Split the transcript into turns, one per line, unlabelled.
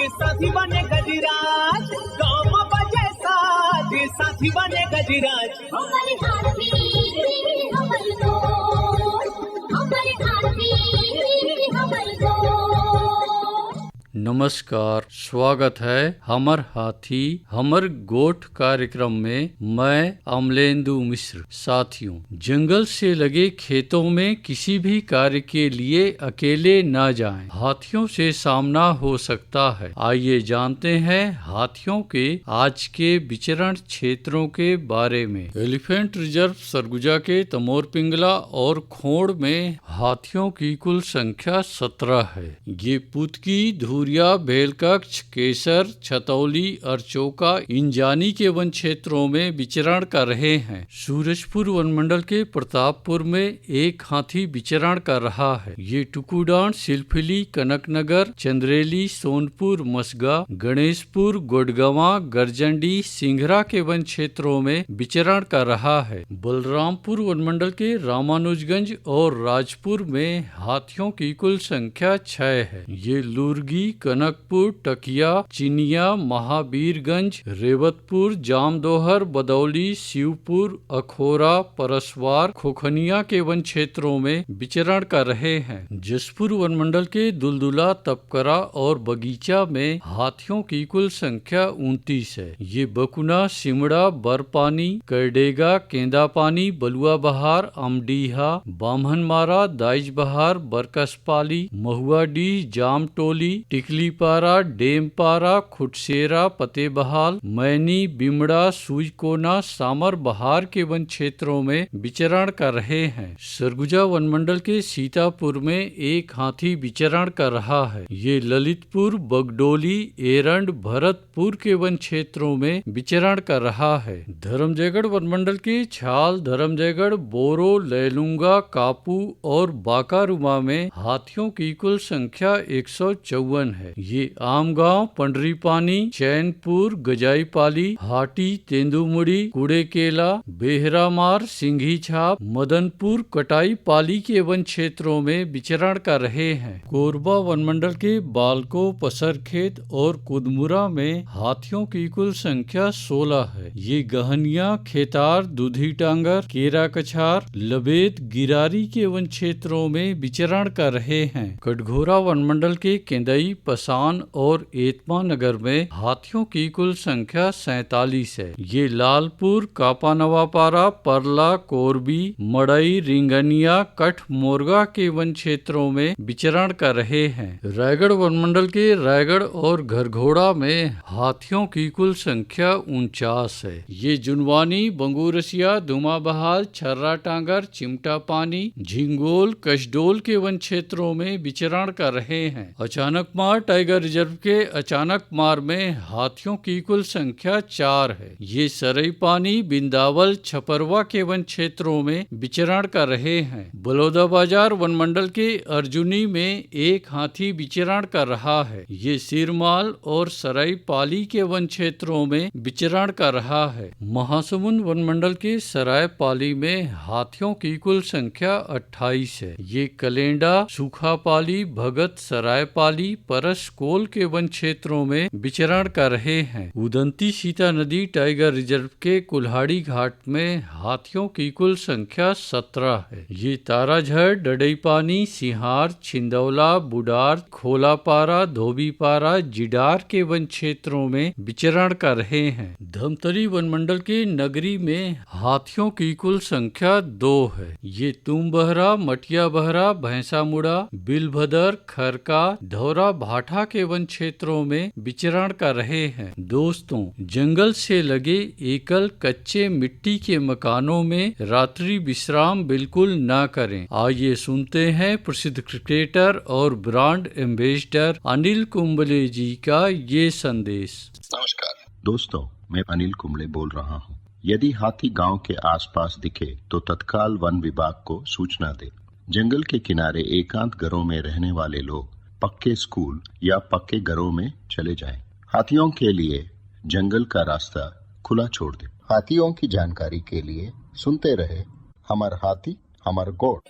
साथी बने गजराज, गाँव में बजे साज साथी बने गजराज।
हमारे हाथी हमारे दोस्त, हमारे हाथी हमारे दोस्त।
नमस्कार, स्वागत है हमर हाथी हमर गोठ कार्यक्रम में। मैं अमलेंदु मिश्र। साथियों, जंगल से लगे खेतों में किसी भी कार्य के लिए अकेले न जाएं। हाथियों से सामना हो सकता है। आइए जानते हैं हाथियों के आज के विचरण क्षेत्रों के बारे में। एलिफेंट रिजर्व सरगुजा के तमोर पिंगला और खोड़ में हाथियों की कुल संख्या 17 है। ये पुतकी, धूरिया, बेलकक्ष, केसर, छतौली, अरचोका, इंजानी के वन क्षेत्रों में विचरण कर रहे हैं। सूरजपुर वन मंडल के प्रतापपुर में एक हाथी विचरण कर रहा है। ये टुकुडान, सिलफिली, कनकनगर, चंद्रेली, सोनपुर, मसगा, गणेशपुर, गोडगवा, गरजंडी, सिंघरा के वन क्षेत्रों में विचरण कर रहा है। बलरामपुर वन मंडल के रामानुजगंज और राजपुर में हाथियों की कुल संख्या 6 है। ये लुर्गी, कनकपुर, टकिया, चिनिया, महावीरगंज, रेवतपुर, जामदोहर, बदौली, शिवपुर, अखोरा, परसवार, खोखनिया के वन क्षेत्रों में विचरण कर रहे हैं। जसपुर वन मंडल के दुलदुला, तपकरा और बगीचा में हाथियों की कुल संख्या 29 है। ये बकुना, सिमड़ा, बरपानी, करडेगा, केंदापानी, बलुआ बहार, अमडीहा, बामहनमारा, दाइज बहार, बरकसपाली, महुआडीह, जामटोली, टिकलीपारा, डेमपारा, खुटसेरा, पतेबहाल, मैनी, बिमड़ा, सूजकोना, सामर बहार के वन क्षेत्रों में विचरण कर रहे हैं। सरगुजा वन मंडल के सीतापुर में एक हाथी विचरण कर रहा है। ये ललितपुर, बगडोली, एरंड, भरतपुर के वन क्षेत्रों में विचरण कर रहा है। धर्मजयगढ़ वन मंडल के छाल, धर्मजयगढ़, बोरो, लैलूंगा, कापू और बाकारुमा में हाथियों की कुल संख्या 154 है। ये आमगांव, पंडरीपानी, चैनपुर, गजाईपाली, हाटी, तेंदुमुड़ी, कुड़ेकेला, बेहरामार, सिंघी छाप, मदनपुर, कटाईपाली के वन क्षेत्रों में विचरण कर रहे हैं। कोरबा वन मंडल के बालको, पसरखेत और कुदमुरा में हाथियों की कुल संख्या 16 है। ये गहनिया, खेतार, दूधी टांगर, केरा कछार, लबेद, गिरारी के वन क्षेत्रों में विचरण कर रहे हैं। कटघोरा वन मंडल के केंदई, पसान और एतमा नगर में हाथियों की कुल संख्या 47 है। ये लालपुर, कापानवापारा, परला, कोरबी, मड़ई, रिंगनिया, कठ मोरगा के वन क्षेत्रों में विचरण कर रहे हैं। रायगढ़ वन मंडल के रायगढ़ और घरघोड़ा में हाथियों की कुल संख्या 49 है। ये जुनवानी, बंगूरसिया, दुमाबहाल, छर्रा टांगर, चिमटा पानी, झिंगोल, कशडोल के वन क्षेत्रों में विचरण कर रहे हैं। अचानकमार टाइगर रिजर्व के अचानकमार में हाथियों की कुल संख्या 4 है। ये सरई पानी, बिंदावल, छपरवा के वन क्षेत्रों में विचरण कर रहे हैं। बलौदाबाजार वन मंडल के अर्जुनी में एक हाथी विचरण कर रहा है। ये सिरमाल और सराई पाली के वन क्षेत्रों में विचरण कर रहा है। महासमुंद वन मंडल के सराय पाली में हाथियों की कुल संख्या 28 है। ये कलेंडा, सूखापाली, भगत, सरायपाली, परसकोल के वन क्षेत्रों में विचरण कर रहे हैं। उदंती सीता नदी टाइगर रिजर्व के कुल्हाड़ी घाट में हाथियों की कुल संख्या 17 है। ये ताराझर, डडईपानी, सिहार, छिंदौला, बुडार, खोलापारा, धोबीपारा, जिडार के वन क्षेत्रों में विचरण कर रहे हैं। धमतरी वन मंडल के नगरी में हाथियों की कुल संख्या 2 है। ये तुमबहरा, मटिया बहरा, भैंसामुड़ा, बिलभदर, खरका, धौरा भाठा के वन क्षेत्रों में विचरण कर रहे हैं। दोस्तों, जंगल से लगे एकल कच्चे मिट्टी के मकानों में रात्रि विश्राम बिल्कुल न करें। आइए सुनते हैं प्रसिद्ध क्रिकेटर और ब्रांड एम्बेसडर अनिल कुंबले जी का ये संदेश।
नमस्कार दोस्तों, मैं अनिल कुंबले बोल रहा हूँ। यदि हाथी गांव के आसपास दिखे तो तत्काल वन विभाग को सूचना दे। जंगल के किनारे एकांत घरों में रहने वाले लोग पक्के स्कूल या पक्के घरों में चले जाएं। हाथियों के लिए जंगल का रास्ता खुला छोड़ दे। हाथियों की जानकारी के लिए सुनते रहे हमार हाथी हमार गोठ।